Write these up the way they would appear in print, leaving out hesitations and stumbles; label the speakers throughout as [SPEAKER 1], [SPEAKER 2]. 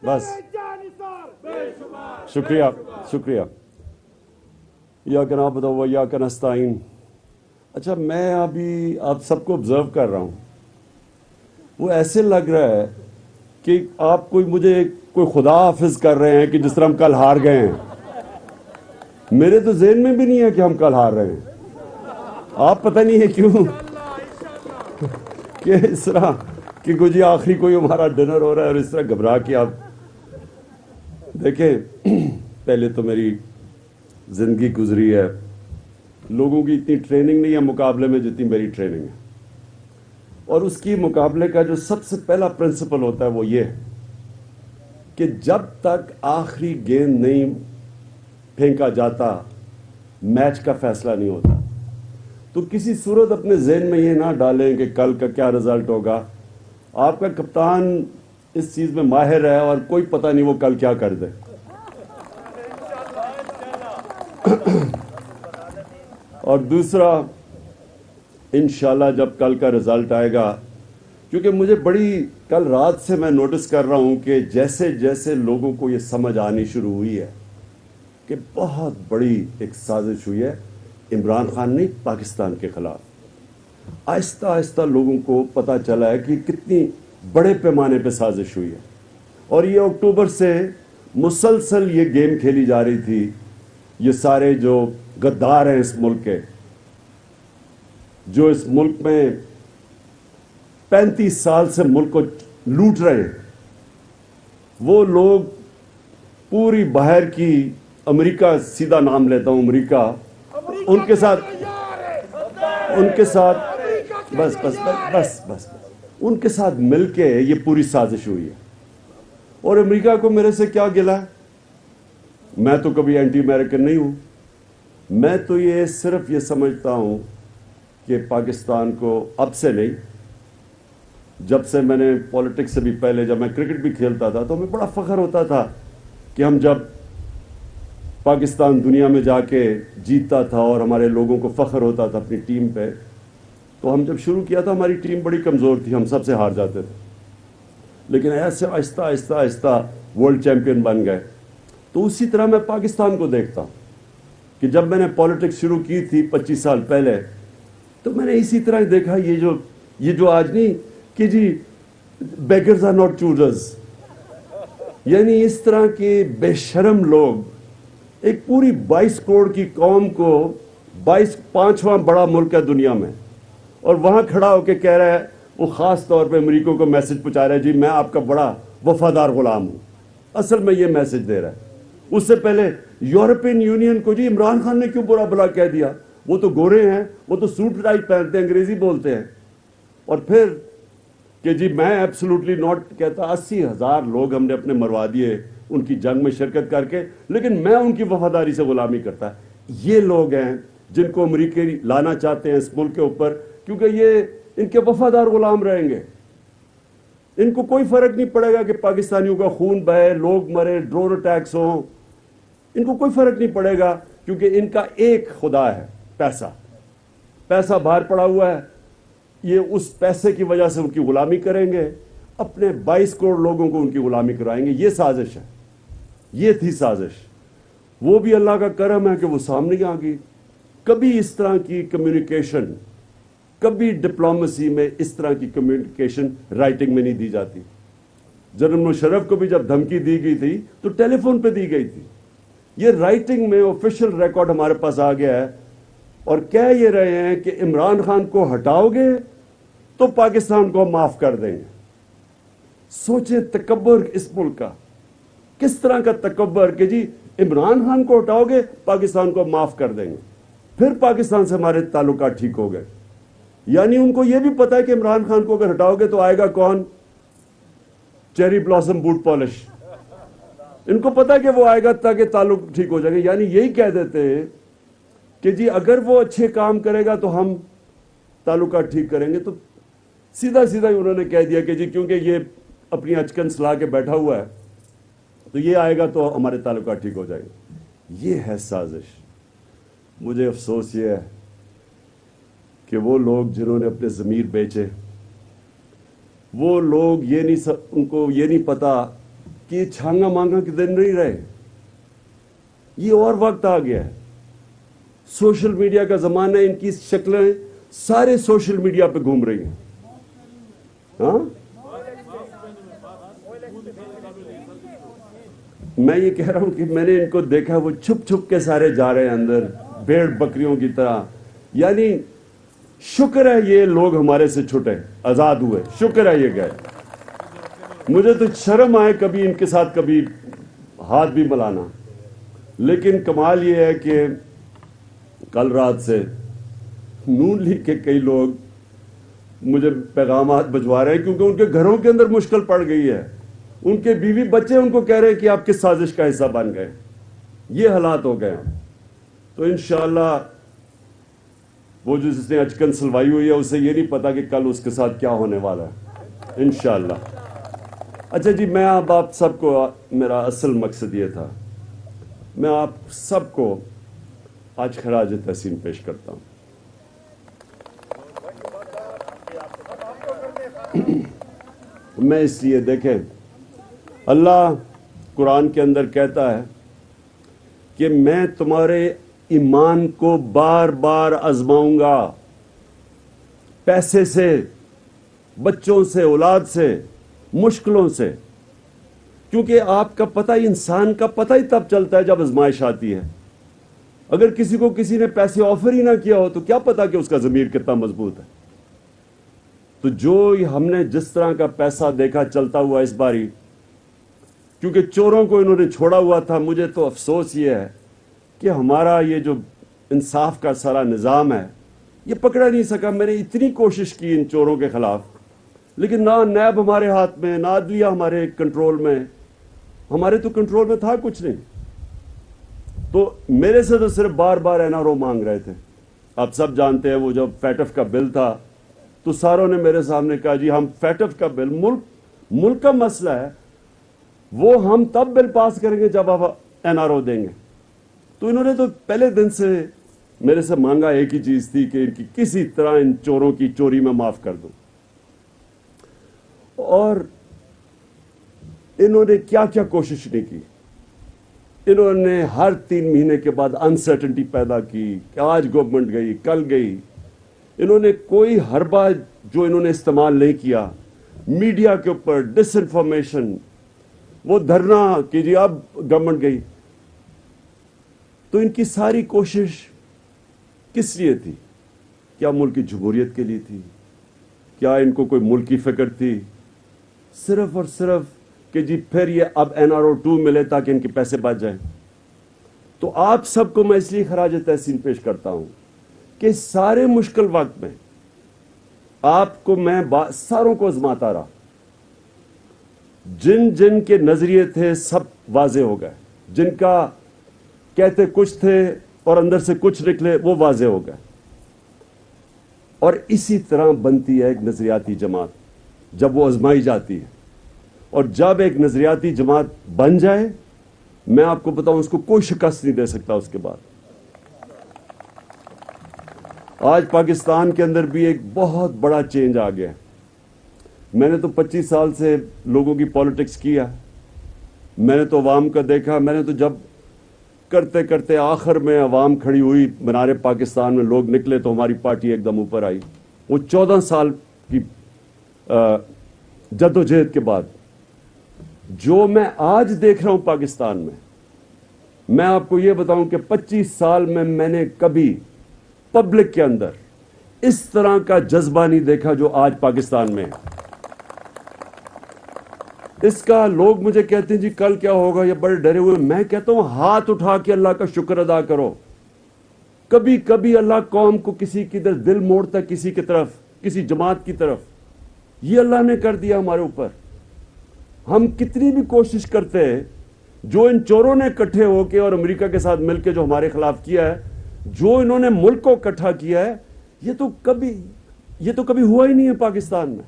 [SPEAKER 1] بس شکریہ شکریہ. ایاک نعبد و ایاک نستعین. اچھا میں ابھی آپ سب کو آبزرو کر رہا ہوں, وہ ایسے لگ رہا ہے کہ آپ مجھے کوئی خدا حافظ کر رہے ہیں کہ جس طرح ہم کل ہار گئے ہیں. میرے تو ذہن میں بھی نہیں ہے کہ ہم کل ہار رہے ہیں. آپ پتہ نہیں ہے کیوں کہ اس طرح کہ جی آخری کوئی ہمارا ڈنر ہو رہا ہے اور اس طرح گھبرا کے آپ دیکھیں. پہلے تو میری زندگی گزری ہے, لوگوں کی اتنی ٹریننگ نہیں ہے مقابلے میں جتنی میری ٹریننگ ہے, اور اس کی مقابلے کا جو سب سے پہلا پرنسپل ہوتا ہے وہ یہ ہے کہ جب تک آخری گیند نہیں پھینکا جاتا میچ کا فیصلہ نہیں ہوتا. تو کسی صورت اپنے ذہن میں یہ نہ ڈالیں کہ کل کا کیا رزلٹ ہوگا. آپ کا کپتان اس چیز میں ماہر ہے اور کوئی پتہ نہیں وہ کل کیا کر دے. اور دوسرا, انشاءاللہ جب کل کا رزلٹ آئے گا, کیونکہ مجھے بڑی کل رات سے میں نوٹس کر رہا ہوں کہ جیسے جیسے لوگوں کو یہ سمجھ آنی شروع ہوئی ہے کہ بہت بڑی ایک سازش ہوئی ہے عمران خان نہیں پاکستان کے خلاف, آہستہ آہستہ لوگوں کو پتہ چلا ہے کہ کتنی بڑے پیمانے پہ سازش ہوئی ہے. اور یہ اکتوبر سے مسلسل یہ گیم کھیلی جا رہی تھی. یہ سارے جو غدار ہیں اس ملک کے, جو اس ملک میں 35 سال سے ملک کو لوٹ رہے ہیں, وہ لوگ پوری باہر کی, امریکہ سیدھا نام لیتا ہوں امریکہ, ان کے ساتھ بس بس بس بس بس ان کے ساتھ مل کے یہ پوری سازش ہوئی ہے. اور امریکہ کو میرے سے کیا گلا ہے؟ میں تو کبھی اینٹی امریکن نہیں ہوں. میں تو یہ صرف یہ سمجھتا ہوں کہ پاکستان کو اب سے نہیں, جب سے میں نے پولیٹکس سے بھی پہلے جب میں کرکٹ بھی کھیلتا تھا تو ہمیں بڑا فخر ہوتا تھا کہ ہم جب پاکستان دنیا میں جا کے جیتتا تھا اور ہمارے لوگوں کو فخر ہوتا تھا اپنی ٹیم پہ. تو ہم جب شروع کیا تھا ہماری ٹیم بڑی کمزور تھی, ہم سب سے ہار جاتے تھے, لیکن ایسے آہستہ آہستہ آہستہ ورلڈ چیمپئن بن گئے. تو اسی طرح میں پاکستان کو دیکھتا ہوں کہ جب میں نے پولیٹکس شروع کی تھی 25 سال پہلے, تو میں نے اسی طرح دیکھا یہ جو آج نہیں کہ جی بیگرز آر ناٹ چوزرز, یعنی اس طرح کے بے شرم لوگ ایک پوری 22 کروڑ کی قوم کو 5واں بڑا ملک ہے دنیا میں, اور وہاں کھڑا ہو کے کہہ رہا ہے, وہ خاص طور پہ امریکہ کو میسج پہنچا رہا ہے جی میں آپ کا بڑا وفادار غلام ہوں. اصل میں یہ میسج دے رہا ہے. اس سے پہلے یورپین یونین کو جی عمران خان نے کیوں برا بلا کہہ دیا, وہ تو گورے ہیں, وہ تو سوٹ ٹائی پہنتے ہیں, انگریزی بولتے ہیں. اور پھر کہ جی میں ایبسولوٹلی ناٹ کہتا, 80,000 لوگ ہم نے اپنے مروا دیے ان کی جنگ میں شرکت کر کے, لیکن میں ان کی وفاداری سے غلامی کرتا. یہ لوگ ہیں جن کو امریکہ لانا چاہتے ہیں اس ملک کے اوپر, کیونکہ یہ ان کے وفادار غلام رہیں گے. ان کو کوئی فرق نہیں پڑے گا کہ پاکستانیوں کا خون بہے, لوگ مرے, ڈرون اٹیکس ہوں, ان کو کوئی فرق نہیں پڑے گا, کیونکہ ان کا ایک خدا ہے پیسہ. پیسہ باہر پڑا ہوا ہے, یہ اس پیسے کی وجہ سے ان کی غلامی کریں گے, اپنے 22 کروڑ لوگوں کو ان کی غلامی کرائیں گے. یہ سازش ہے, یہ تھی سازش. وہ بھی اللہ کا کرم ہے کہ وہ سامنے آ گئی. کبھی اس طرح کی کمیونیکیشن, کبھی ڈپلومیسی میں اس طرح کی کمیونیکیشن رائٹنگ میں نہیں دی جاتی. جنرل مشرف کو بھی جب دھمکی دی گئی تھی تو ٹیلی فون پہ دی گئی تھی. یہ رائٹنگ میں آفیشیل ریکارڈ ہمارے پاس آ گیا ہے, اور کہہ یہ رہے ہیں کہ عمران خان کو ہٹاؤ گے تو پاکستان کو معاف کر دیں گے. سوچیں تکبر اس ملک کا, کس طرح کا تکبر کہ جی عمران خان کو ہٹاؤ گے پاکستان کو معاف کر دیں گے, پھر پاکستان سے ہمارے تعلقات ٹھیک ہو گئے. یعنی ان کو یہ بھی پتا ہے کہ عمران خان کو اگر ہٹاؤ گے تو آئے گا کون؟ Cherry blossom boot polish. ان کو پتا ہے کہ وہ آئے گا تاکہ تعلق ٹھیک ہو جائے گا. یعنی یہی کہہ دیتے ہیں کہ جی اگر وہ اچھے کام کرے گا تو ہم تعلقات ٹھیک کریں گے. تو سیدھا سیدھا ہی انہوں نے کہہ دیا کہ جی کیونکہ یہ اپنی اچکن سلا کے بیٹھا ہوا ہے تو یہ آئے گا تو ہمارے تعلقات ٹھیک ہو جائیں گے. یہ ہے سازش. مجھے افسوس یہ ہے کہ وہ لوگ جنہوں نے اپنے ضمیر بیچے, وہ لوگ ان کو یہ نہیں پتا کہ یہ چھانگا مانگا کے دن نہیں رہے. یہ اور وقت آ گیا ہے. سوشل میڈیا کا زمانہ ہے. ان کی شکلیں سارے سوشل میڈیا پہ گھوم رہی ہیں. ہاں میں یہ کہہ رہا ہوں کہ میں نے ان کو دیکھا وہ چھپ چھپ کے سارے جا رہے ہیں اندر بھیڑ بکریوں کی طرح. یعنی شکر ہے یہ لوگ ہمارے سے چھٹے, آزاد ہوئے, شکر ہے یہ گئے. مجھے تو شرم آئے کبھی ان کے ساتھ کبھی ہاتھ بھی ملانا. لیکن کمال یہ ہے کہ کل رات سے نون لیگ کے کئی لوگ مجھے پیغامات بھجوا رہے ہیں کیونکہ ان کے گھروں کے اندر مشکل پڑ گئی ہے. ان کے بیوی بچے ان کو کہہ رہے ہیں کہ آپ کس سازش کا حصہ بن گئے. یہ حالات ہو گئے ہیں. تو انشاءاللہ وہ جو جس نے اچکن سلوائی ہوئی ہے اسے یہ نہیں پتا کہ کل اس کے ساتھ کیا ہونے والا ہے انشاءاللہ. اچھا جی, میں آپ سب کو, میرا اصل مقصد یہ تھا, میں آپ سب کو آج خراج تحسین پیش کرتا ہوں. میں اس لیے, دیکھیں, اللہ قرآن کے اندر کہتا ہے کہ میں تمہارے ایمان کو بار بار آزماؤں گا, پیسے سے, بچوں سے, اولاد سے, مشکلوں سے. کیونکہ آپ کا پتہ, انسان کا پتہ ہی تب چلتا ہے جب آزمائش آتی ہے. اگر کسی کو کسی نے پیسے آفر ہی نہ کیا ہو تو کیا پتا کہ اس کا ضمیر کتنا مضبوط ہے. تو جو ہم نے جس طرح کا پیسہ دیکھا چلتا ہوا اس باری, کیونکہ چوروں کو انہوں نے چھوڑا ہوا تھا, مجھے تو افسوس یہ ہے کہ ہمارا یہ جو انصاف کا سارا نظام ہے یہ پکڑا نہیں سکا. میں نے اتنی کوشش کی ان چوروں کے خلاف, لیکن نہ نیب ہمارے ہاتھ میں, نہ عدلیہ ہمارے کنٹرول میں. ہمارے تو کنٹرول میں تھا کچھ نہیں. تو میرے سے تو صرف بار بار NRO مانگ رہے تھے. آپ سب جانتے ہیں وہ جب فیٹف کا بل تھا تو ساروں نے میرے سامنے کہا جی ہم فیٹف کا بل, ملک کا مسئلہ ہے, وہ ہم تب بل پاس کریں گے جب آپ NRO دیں گے. تو انہوں نے تو پہلے دن سے میرے سے مانگا ایک ہی چیز تھی کہ ان کی کسی طرح ان چوروں کی چوری میں معاف کر دو. اور انہوں نے کیا کیا کوشش نہیں کی. انہوں نے ہر 3 مہینے کے بعد انسرٹنٹی پیدا کی کہ آج گورنمنٹ گئی, کل گئی. انہوں نے کوئی حربہ جو انہوں نے استعمال نہیں کیا. میڈیا کے اوپر ڈس انفارمیشن, وہ دھرنا کہ جی اب گورنمنٹ گئی. تو ان کی ساری کوشش کس لیے تھی؟ کیا ملک کی جمہوریت کے لیے تھی؟ کیا ان کو کوئی ملک کی فکر تھی؟ صرف اور صرف کہ جی پھر یہ اب NRO 2 ملے تاکہ ان کے پیسے بچ جائیں. تو آپ سب کو میں اس لیے خراج تحسین پیش کرتا ہوں کہ سارے مشکل وقت میں آپ کو میں ساروں کو آزماتا رہا. جن جن کے نظریے تھے سب واضح ہو گئے, جن کا کہتے کچھ تھے اور اندر سے کچھ نکلے وہ واضح ہو گئے. اور اسی طرح بنتی ہے ایک نظریاتی جماعت جب وہ آزمائی جاتی ہے. اور جب ایک نظریاتی جماعت بن جائے, میں آپ کو بتاؤں اس کو کوئی شکست نہیں دے سکتا اس کے بعد. آج پاکستان کے اندر بھی ایک بہت بڑا چینج آ گیا. میں نے تو 25 سال سے لوگوں کی پالیٹکس کیا, میں نے تو عوام کا دیکھا. میں نے تو جب کرتے کرتے آخر میں عوام کھڑی ہوئی منارے پاکستان میں, لوگ نکلے تو ہماری پارٹی ایک دم اوپر آئی. وہ 14 سال کی جدوجہد کے بعد جو میں آج دیکھ رہا ہوں پاکستان میں آپ کو یہ بتاؤں کہ 25 سال میں نے کبھی پبلک کے اندر اس طرح کا جذبہ نہیں دیکھا جو آج پاکستان میں ہے. اس کا لوگ مجھے کہتے ہیں جی کل کیا ہوگا, یہ بڑے ڈرے ہوئے. میں کہتا ہوں ہاتھ اٹھا کے اللہ کا شکر ادا کرو. کبھی کبھی اللہ قوم کو کسی کی طرف دل موڑتا ہے, کسی کی طرف, کسی جماعت کی طرف. یہ اللہ نے کر دیا ہمارے اوپر. ہم کتنی بھی کوشش کرتے ہیں, جو ان چوروں نے اکٹھے ہو کے اور امریکہ کے ساتھ مل کے جو ہمارے خلاف کیا ہے, جو انہوں نے ملک کو اکٹھا کیا ہے, یہ تو کبھی ہوا ہی نہیں ہے پاکستان میں.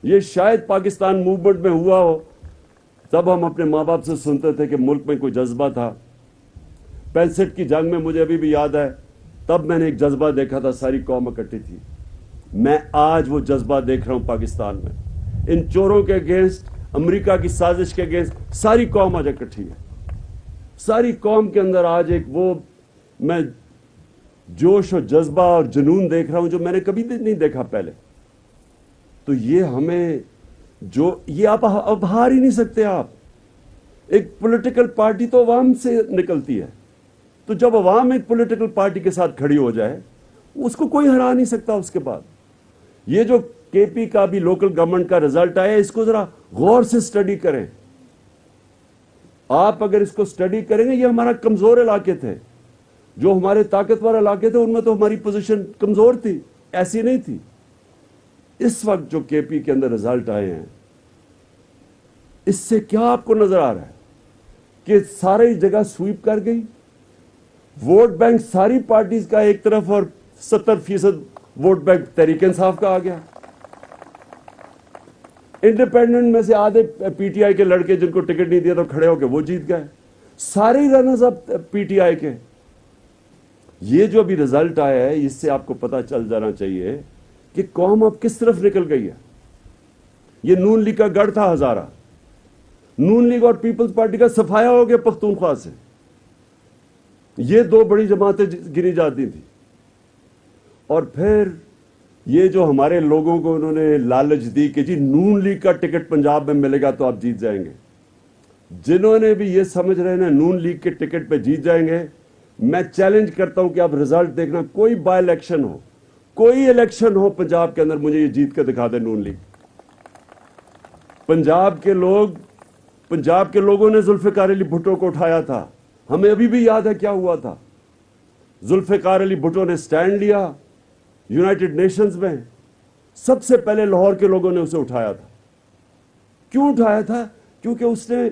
[SPEAKER 1] یہ شاید پاکستان موومنٹ میں ہوا ہو, تب ہم اپنے ماں باپ سے سنتے تھے کہ ملک میں کوئی جذبہ تھا. 65 کی جنگ میں مجھے ابھی بھی یاد ہے, تب میں نے ایک جذبہ دیکھا تھا, ساری قوم اکٹھی تھی. میں آج وہ جذبہ دیکھ رہا ہوں پاکستان میں. ان چوروں کے اگینسٹ امریکہ کی سازش کے اگینسٹ ساری قوم آج اکٹھی ہے. ساری قوم کے اندر آج ایک وہ میں جوش اور جذبہ اور جنون دیکھ رہا ہوں جو میں نے کبھی نہیں دیکھا پہلے. تو یہ ہمیں جو یہ آپ اب ہار ہی نہیں سکتے. آپ ایک پولیٹیکل پارٹی تو عوام سے نکلتی ہے, تو جب عوام ایک پولیٹیکل پارٹی کے ساتھ کھڑی ہو جائے اس کو کوئی ہرا نہیں سکتا. اس کے بعد یہ جو کے پی کا بھی لوکل گورنمنٹ کا رزلٹ آیا, اس کو ذرا غور سے سٹڈی کریں. آپ اگر اس کو سٹڈی کریں گے, یہ ہمارا کمزور علاقے تھے, جو ہمارے طاقتور علاقے تھے ان میں تو ہماری پوزیشن کمزور تھی, ایسی نہیں تھی. اس وقت جو کے پی کے اندر رزلٹ آئے ہیں, اس سے کیا آپ کو نظر آ رہا ہے کہ ساری جگہ سویپ کر گئی. ووٹ بینک ساری پارٹیز کا ایک طرف اور 70% ووٹ بینک تحریک انصاف کا آ گیا. انڈیپینڈنٹ میں سے آدھے پی ٹی آئی کے لڑکے جن کو ٹکٹ نہیں دیا تو کھڑے ہو کے وہ جیت گئے. سارے runners up P T I کے. یہ جو ابھی رزلٹ آیا ہے, اس سے آپ کو پتا چل جانا چاہیے کہ قوم اب کس طرف نکل گئی ہے. یہ نون لیگ کا گڑھ تھا ہزارہ, نون لیگ اور پیپلز پارٹی کا صفایا ہو گیا پختونخوا سے. یہ دو بڑی جماعتیں گنی جاتی تھیں. اور پھر یہ جو ہمارے لوگوں کو انہوں نے لالچ دی کہ جی نون لیگ کا ٹکٹ پنجاب میں ملے گا تو آپ جیت جائیں گے. جنہوں نے بھی یہ سمجھ رہے ہیں نون لیگ کے ٹکٹ پہ جیت جائیں گے, میں چیلنج کرتا ہوں کہ آپ رزلٹ دیکھنا, کوئی بائی الیکشن ہو, کوئی الیکشن ہو پنجاب کے اندر, مجھے یہ جیت کے دکھا دے نون لیگ. پنجاب کے لوگوں نے ذوالفقار علی بھٹو کو اٹھایا تھا. ہمیں ابھی بھی یاد ہے کیا ہوا تھا. ذوالفقار علی بھٹو نے سٹینڈ لیا یونائٹڈ نیشنز میں. سب سے پہلے لاہور کے لوگوں نے اسے اٹھایا تھا. کیوں اٹھایا تھا؟ کیونکہ اس نے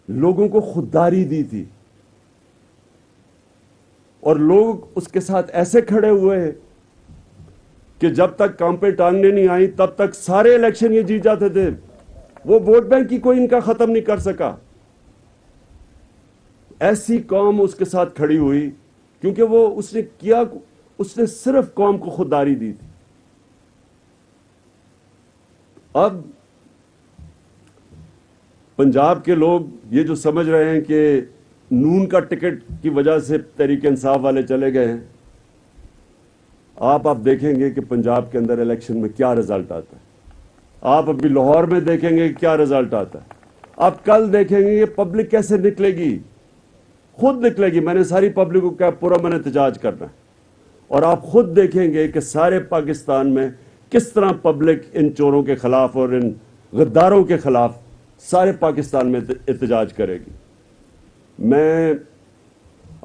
[SPEAKER 1] لوگوں کو خودداری دی تھی, اور لوگ اس کے ساتھ ایسے کھڑے ہوئے ہیں کہ جب تک کام پہ ٹانگیں نہیں آئیں تب تک سارے الیکشن یہ جیت جاتے تھے. وہ ووٹ بینک کی کوئی ان کا ختم نہیں کر سکا. ایسی قوم اس کے ساتھ کھڑی ہوئی کیونکہ اس نے صرف قوم کو خودداری دی تھی. اب پنجاب کے لوگ یہ جو سمجھ رہے ہیں کہ نون کا ٹکٹ کی وجہ سے تحریک انصاف والے چلے گئے ہیں, آپ دیکھیں گے کہ پنجاب کے اندر الیکشن میں کیا رزلٹ آتا ہے. آپ ابھی لاہور میں دیکھیں گے کیا رزلٹ آتا ہے. آپ کل دیکھیں گے کہ پبلک کیسے نکلے گی, خود نکلے گی. میں نے ساری پبلک کو کہا پرامن احتجاج کرنا ہے, اور آپ خود دیکھیں گے کہ سارے پاکستان میں کس طرح پبلک ان چوروں کے خلاف اور ان غداروں کے خلاف سارے پاکستان میں احتجاج کرے گی. میں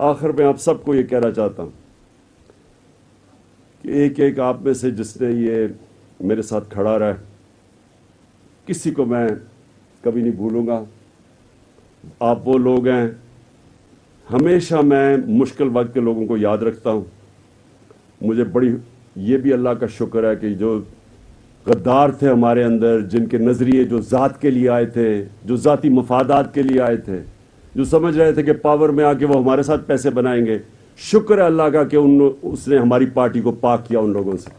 [SPEAKER 1] آخر میں آپ سب کو یہ کہنا چاہتا ہوں کہ ایک آپ میں سے جس نے یہ میرے ساتھ کھڑا رہا, کسی کو میں کبھی نہیں بھولوں گا. آپ وہ لوگ ہیں, ہمیشہ میں مشکل وقت کے لوگوں کو یاد رکھتا ہوں. مجھے یہ بھی اللہ کا شکر ہے کہ جو غدار تھے ہمارے اندر, جن کے نظریے جو ذات کے لیے آئے تھے, جو ذاتی مفادات کے لیے آئے تھے, جو سمجھ رہے تھے کہ پاور میں آ کے وہ ہمارے ساتھ پیسے بنائیں گے, شکر ہے اللہ کا کہ اس نے ہماری پارٹی کو پاک کیا ان لوگوں سے.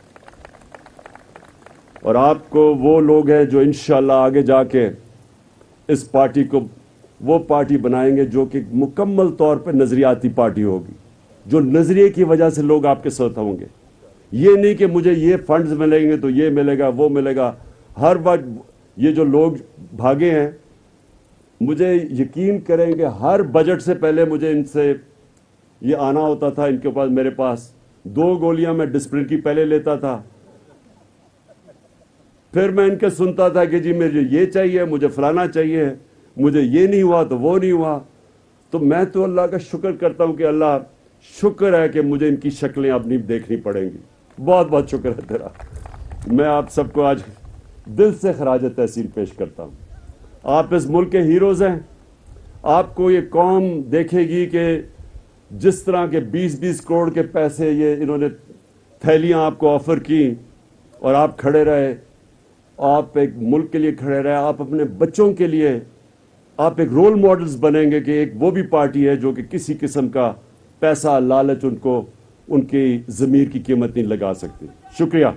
[SPEAKER 1] اور آپ کو وہ لوگ ہیں جو انشاءاللہ آگے جا کے اس پارٹی کو وہ پارٹی بنائیں گے جو کہ مکمل طور پہ نظریاتی پارٹی ہوگی, جو نظریے کی وجہ سے لوگ آپ کے ساتھ ہوں گے. یہ نہیں کہ مجھے یہ فنڈز ملیں گے تو یہ ملے گا وہ ملے گا. ہر وقت یہ جو لوگ بھاگے ہیں, مجھے یقین کریں کہ ہر بجٹ سے پہلے مجھے ان سے یہ آنا ہوتا تھا. ان کے پاس میرے پاس 2 گولیاں میں ڈسپلن کی پہلے لیتا تھا, پھر میں ان کے سنتا تھا کہ جی مجھے یہ چاہیے, مجھے فلانا چاہیے, مجھے یہ نہیں ہوا تو وہ نہیں ہوا. تو میں تو اللہ کا شکر کرتا ہوں کہ اللہ شکر ہے کہ مجھے ان کی شکلیں اب نہیں دیکھنی پڑیں گی. بہت بہت شکر ہے تیرا. میں آپ سب کو آج دل سے خراج تحسین پیش کرتا ہوں. آپ اس ملک کے ہیروز ہیں. آپ کو یہ قوم دیکھے گی کہ جس طرح کے 20-20 کروڑ کے پیسے یہ انہوں نے تھیلیاں آپ کو آفر کی اور آپ کھڑے رہے, آپ ایک ملک کے لیے کھڑے رہے, آپ اپنے بچوں کے لیے آپ ایک رول ماڈلز بنیں گے کہ ایک وہ بھی پارٹی ہے جو کہ کسی قسم کا پیسہ لالچ ان کی ضمیر کی قیمت نہیں لگا سکتی. شکریہ.